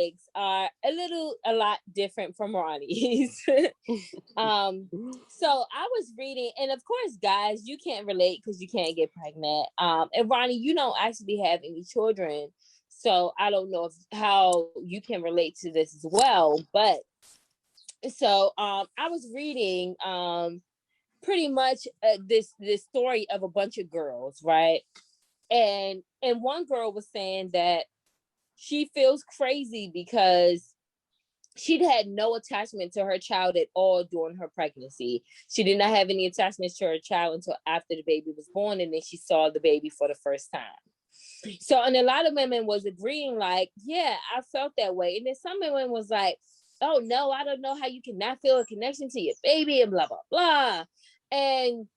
eggs are a lot different from Ronnie's. So I was reading, and of course, guys, you can't relate because you can't get pregnant. And Ronnie, you don't actually have any children, so I don't know how you can relate to this as well. But so I was reading pretty much this story of a bunch of girls, right? And one girl was saying that she feels crazy because she'd had no attachment to her child at all during her pregnancy. She did not have any attachments to her child until after the baby was born, and then she saw the baby for the first time. So, and a lot of women was agreeing, like, yeah, I felt that way. And then some women was like, oh no, I don't know how you cannot feel a connection to your baby and blah, blah, blah. And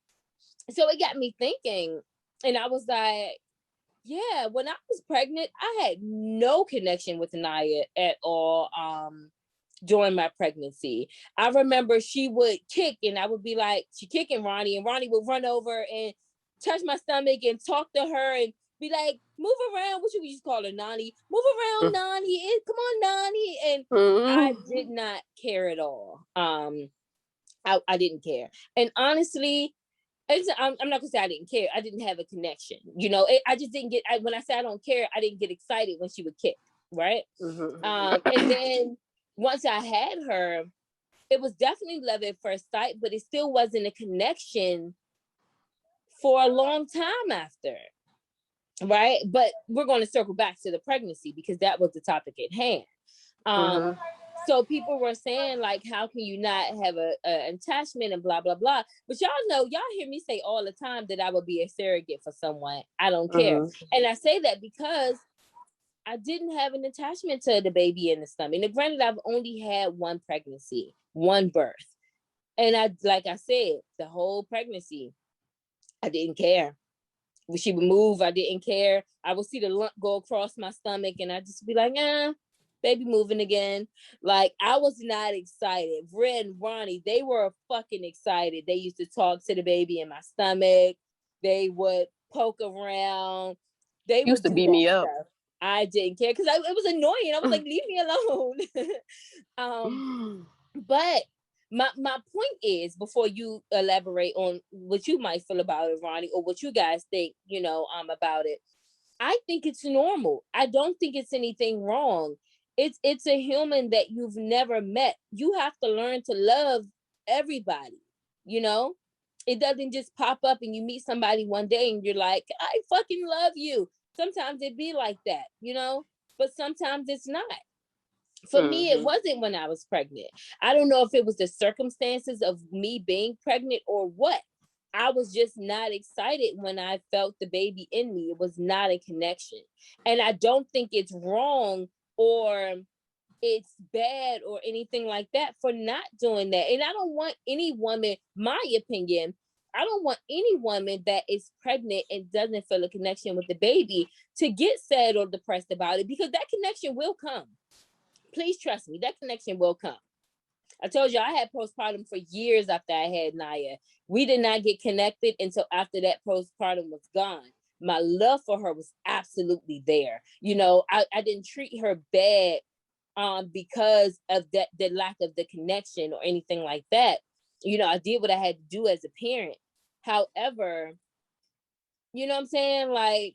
so it got me thinking, and I was like, yeah, when I was pregnant, I had no connection with Naya at all. During my pregnancy, I remember she would kick, and I would be like, she kicking Ronnie, and Ronnie would run over and touch my stomach and talk to her and be like, move around. What you used to call her, Nani? Move around, Nani. Come on, Nani. And I did not care at all. I didn't care. And honestly, I'm not gonna say I didn't care. I didn't have a connection. You know, I just didn't get. When I say I don't care, I didn't get excited when she would kick, right? And then once I had her, it was definitely love at first sight, but it still wasn't a connection for a long time after, right? But we're going to circle back to the pregnancy because that was the topic at hand. So people were saying, like, how can you not have an attachment and blah, blah, blah. But y'all know, y'all hear me say all the time that I would be a surrogate for someone. I don't care. And I say that because I didn't have an attachment to the baby in the stomach. And granted, I've only had one pregnancy, one birth. And like I said, the whole pregnancy, I didn't care. When she would move, I didn't care. I would see the lump go across my stomach and I'd just be like, baby moving again. Like, I was not excited. Red and Ronnie, they were fucking excited. They used to talk to the baby in my stomach. They would poke around. They used to beat me up. Stuff. I didn't care because it was annoying. I was like, leave me alone. But my point is, before you elaborate on what you might feel about it, Ronnie, or what you guys think, about it, I think it's normal. I don't think it's anything wrong. It's a human that you've never met. You have to learn to love everybody, It doesn't just pop up and you meet somebody one day and you're like, I fucking love you. Sometimes it be like that, but sometimes it's not. For me, it wasn't when I was pregnant. I don't know if it was the circumstances of me being pregnant or what. I was just not excited when I felt the baby in me. It was not a connection. And I don't think it's wrong or it's bad or anything like that for not doing that. And I don't want any woman, my opinion, I don't want any woman that is pregnant and doesn't feel a connection with the baby to get sad or depressed about it, because that connection will come. Please trust me, that connection will come. I told you I had postpartum for years after I had Naya. We did not get connected until after that postpartum was gone. My love for her was absolutely there. I didn't treat her bad because of the lack of the connection or anything like that. I did what I had to do as a parent. However, you know what I'm saying? Like,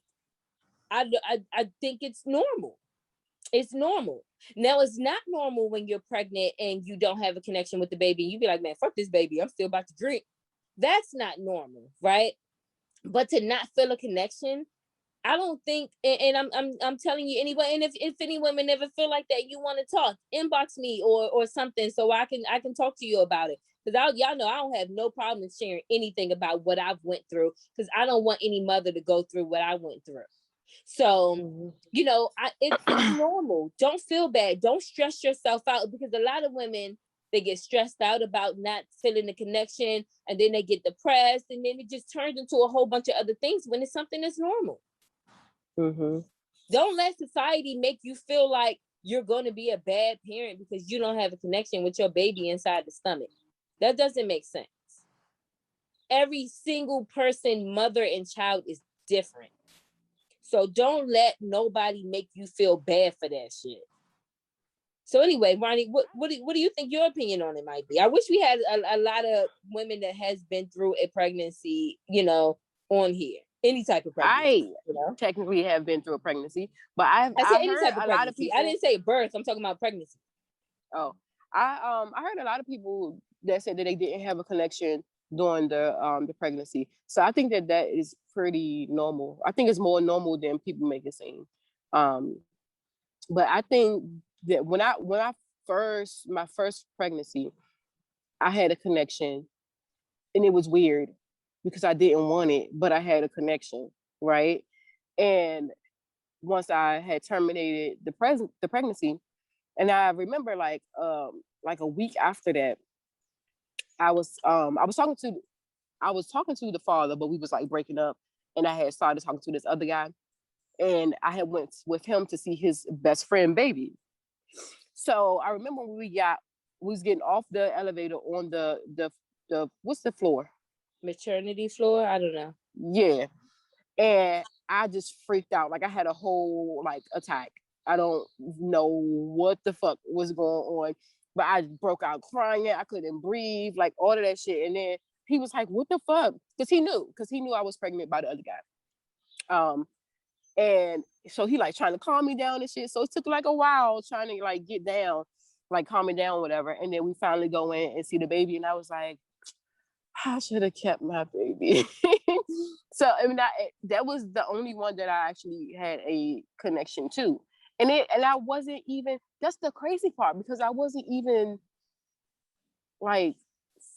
I think it's normal. It's normal. Now, it's not normal when you're pregnant and you don't have a connection with the baby. You be like, man, fuck this baby. I'm still about to drink. That's not normal, right? But to not feel a connection, I don't think, and I'm telling you anyway. And if any women ever feel like that, you want to talk, inbox me or something so I can talk to you about it. Because y'all know I don't have no problem sharing anything about what I've went through, because I don't want any mother to go through what I went through. So, it's normal. Don't feel bad. Don't stress yourself out, because a lot of women, they get stressed out about not feeling the connection, and then they get depressed, and then it just turns into a whole bunch of other things when it's something that's normal. Don't let society make you feel like you're going to be a bad parent because you don't have a connection with your baby inside the stomach. That doesn't make sense. Every single person, mother and child, is different. So don't let nobody make you feel bad for that shit. So anyway, Ronnie, what do you think your opinion on it might be? I wish we had a lot of women that has been through a pregnancy, on here. Any type of pregnancy, technically have been through a pregnancy, but I said any heard type of a lot of pregnancy. people. I didn't say birth. I'm talking about pregnancy. Oh, I heard a lot of people that said that they didn't have a connection during the pregnancy. So I think that is pretty normal. I think it's more normal than people make it seem. But I think that when I my first pregnancy, I had a connection, and it was weird because I didn't want it, but I had a connection, right? And once I had terminated the pregnancy, and I remember like a week after that, I was talking to the father, but we was like breaking up, and I had started talking to this other guy, and I had went with him to see his best friend baby. So I remember when we was getting off the elevator on the what's the floor? Maternity floor? I don't know. Yeah. And I just freaked out. Like I had a whole like attack. I don't know what the fuck was going on, but I broke out crying. I couldn't breathe, like all of that shit. And then he was like, "What the fuck?" Because he knew I was pregnant by the other guy. And so he like trying to calm me down and shit. So it took like a while trying to like get down, like calm me down, whatever. And then we finally go in and see the baby, and I was like, I should have kept my baby. So I mean, that was the only one that I actually had a connection to, and I wasn't even. That's the crazy part, because I wasn't even like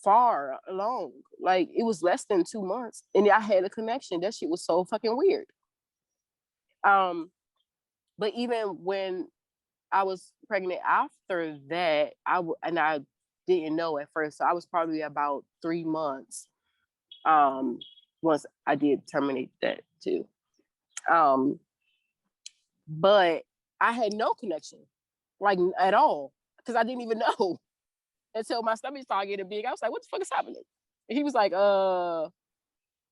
far along. Like it was less than 2 months, and I had a connection. That shit was so fucking weird. But even when I was pregnant after that, I didn't know at first. So I was probably about 3 months. Once I did terminate that too. But I had no connection, like at all, because I didn't even know until my stomach started getting big. I was like, "What the fuck is happening?" And he was like,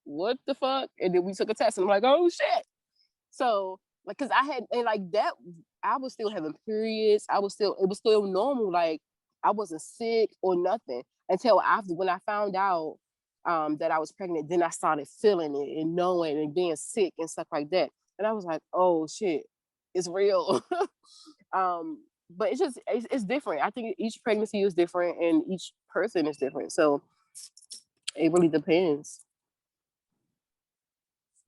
what the fuck?" And then we took a test, and I'm like, "Oh shit!" So like, cause I had, and like that, I was still having periods. It was still normal. Like I wasn't sick or nothing until after, when I found out that I was pregnant. Then I started feeling it and knowing and being sick and stuff like that. And I was like, "Oh shit, it's real." But it's different. I think each pregnancy is different and each person is different. So it really depends.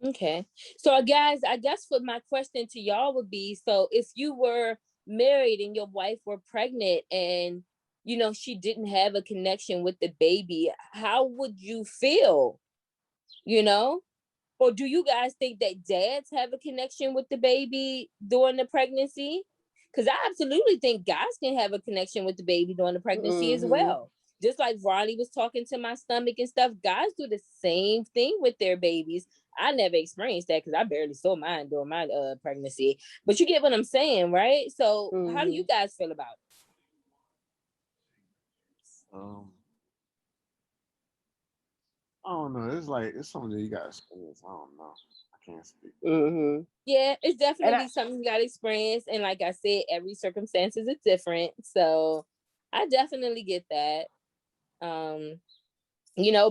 Okay. So guys, I guess what my question to y'all would be, so if you were married and your wife were pregnant and she didn't have a connection with the baby, how would you feel? Or do you guys think that dads have a connection with the baby during the pregnancy? Because I absolutely think guys can have a connection with the baby during the pregnancy as well. Just like Ronnie was talking to my stomach and stuff, guys do the same thing with their babies. I never experienced that because I barely saw mine during my pregnancy. But you get what I'm saying, right? So how do you guys feel about it? I don't know. It's something that you got to experience. I don't know. I can't speak. Yeah, it's definitely something you got to experience. And like I said, every circumstance is different. So I definitely get that.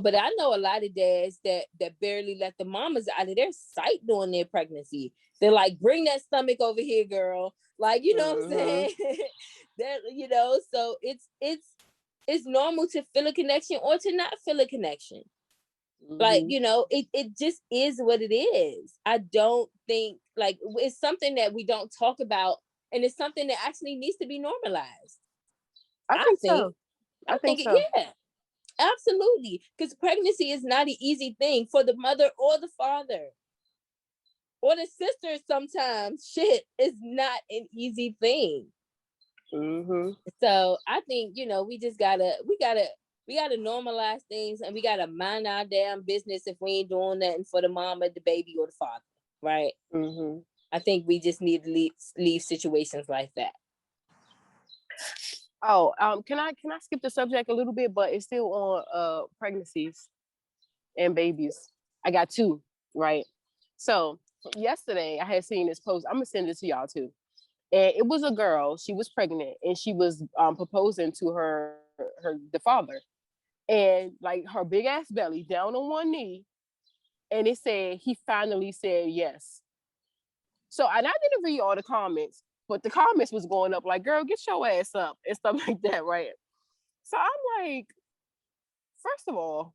But I know a lot of dads that barely let the mamas out of their sight during their pregnancy. They're like, "Bring that stomach over here, girl." Like, what I'm saying? That, so it's normal to feel a connection or to not feel a connection. Like, it just is what it is. I don't think, like, it's something that we don't talk about, and it's something that actually needs to be normalized. I think so. I think so. Yeah. Absolutely. Because pregnancy is not an easy thing for the mother or the father or the sister. Sometimes shit is not an easy thing. So I think, we just gotta normalize things, and we gotta mind our damn business if we ain't doing nothing for the mom or the baby or the father. Right. I think we just need to leave situations like that. Oh, can I skip the subject a little bit, but it's still on pregnancies and babies. I got 2, right? So yesterday I had seen this post. I'm gonna send it to y'all too. and it was a girl. She was pregnant, and she was proposing to the father, and like her big ass belly down on one knee, and it said he finally said yes. So, and I didn't read all the comments, but the comments was going up like, "Girl, get your ass up" and stuff like that, right? So I'm like, first of all,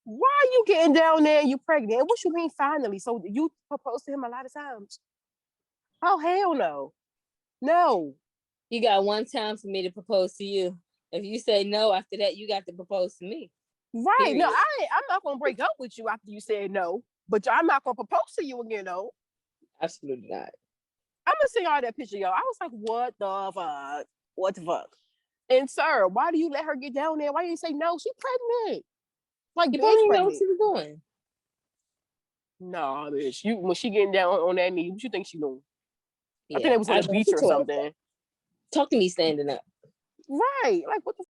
why are you getting down there and you pregnant? What you mean finally? So you proposed to him a lot of times? Oh hell no, no. You got one time for me to propose to you. If you say no after that, you got to propose to me. Right? Period. No, I'm not gonna break up with you after you said no, but I'm not gonna propose to you again, though. Absolutely not. I'm gonna send y'all that picture, yo. I was like, what the fuck? What the fuck? And sir, why do you let her get down there? Why you say no? She pregnant. Like You big probably know what pregnant. she was doing. No, bitch. When she getting down on that knee, what you think she doing? Yeah, I think it was on the beach or something. Talk to me standing up. Right. Like what the